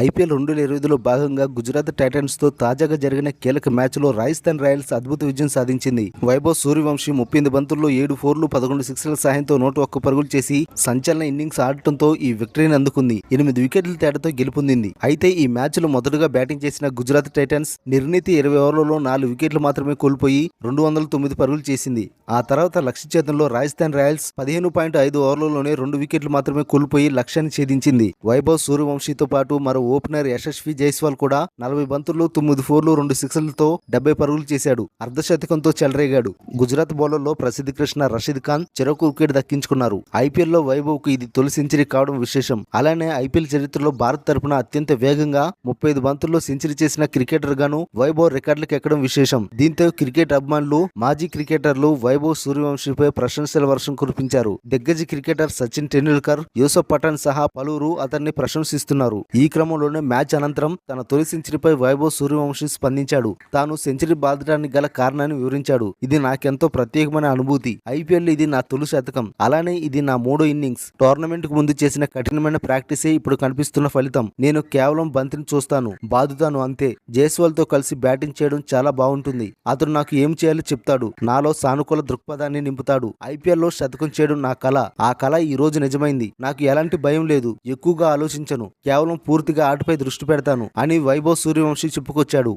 IPL 2025లో భాగంగా గుజరాత్ టైటన్స్తో తాజాగా జరిగిన కీలక మ్యాచ్లో రాజస్థాన్ రాయల్స్ అద్భుత విజయం సాధించింది. వైభవ్ సూర్యవంశీ 38 బంతుల్లో 7 ఫోర్లు 11 సిక్సర్ల సాయంతో 101 పరుగులు చేసి సంచలన ఇన్నింగ్స్ ఆడటంతో ఈ విక్టరీని అందుకుంది. 8 వికెట్ల తేడాతో గెలుపొందింది. అయితే ఈ మ్యాచ్లో మొదటగా బ్యాటింగ్ చేసిన గుజరాత్ టైటన్స్ నిర్ణీత 20 ఓవర్లలో 4 వికెట్లు మాత్రమే కోల్పోయి 209 పరుగులు చేసింది. ఆ తర్వాత లక్ష్య ఛేదనలో రాజస్థాన్ రాయల్స్ 15.5 ఓవర్లలోనే 2 వికెట్లు మాత్రమే కోల్పోయి లక్ష్యాన్ని ఛేదించింది. వైభవ్ సూర్యవంశీతో పాటు మరో ఓపెనర్ యశస్వి జైస్వాల్ కూడా 40 బంతుల్లో 9 ఫోర్లు 2 సిక్సర్లతో 70 పరుగులు చేశాడు. అర్ధశతకంతో చెలరేగాడు. గుజరాత్ బౌలర్లో ప్రసిద్ధ కృష్ణ, రషీద్ ఖాన్ చెరొక వికెట్ దక్కించుకున్నారు. ఐపీఎల్ లో వైభవ్ కు ఇది తొలి సెంచరీ కావడం విశేషం. అలానే ఐపీఎల్ చరిత్రలో భారత్ తరపున అత్యంత వేగంగా 35 బంతుల్లో సెంచరీ చేసిన క్రికెటర్ గాను వైభవ్ రికార్డులకు ఎక్కడం విశేషం. దీంతో క్రికెట్ అభిమానులు, మాజీ క్రికెటర్లు వైభవ్ సూర్యవంశీపై ప్రశంసల వర్షం కురిపించారు. దిగ్గజ క్రికెటర్ సచిన్ టెండూల్కర్, యూసఫ్ పఠాన్ సహా పలువురు అతన్ని ప్రశంసిస్తున్నారు. ఈ క్రమంలోనే మ్యాచ్ అనంతరం తన తొలి సెంచరీపై వైభవ్ సూర్యవంశీ స్పందించాడు. తాను సెంచరీ బాదడానికి గల కారణాన్ని వివరించాడు. ఇది నాకెంతో ప్రత్యేకమైన అనుభూతి. ఐపీఎల్ ఇది నా తొలి శతకం. అలానే ఇది నా 3వ ఇన్నింగ్స్. టోర్నమెంట్ కు ముందు చేసిన కఠినమైన ప్రాక్టీసే ఇప్పుడు కనిపిస్తున్న ఫలితం. నేను కేవలం బంతిని చూస్తాను, బాదుతాను అంతే. జైస్వాల్ తో కలిసి బ్యాటింగ్ చేయడం చాలా బాగుంటుంది. అతను నాకు ఏం చేయాలో చెప్తాడు. నాలో సానుకూల దృక్పథాన్ని నింపుతాడు. ఐపీఎల్ లో శతకం చేయడం నా కల. ఆ కల ఈ రోజు నిజమైంది. నాకు ఎలాంటి భయం లేదు. ఎక్కువగా ఆలోచించను. కేవలం పూర్తిగా ఆటపై దృష్టి పెడతాను అని వైభవ్ సూర్యవంశీ చెప్పుకొచ్చాడు.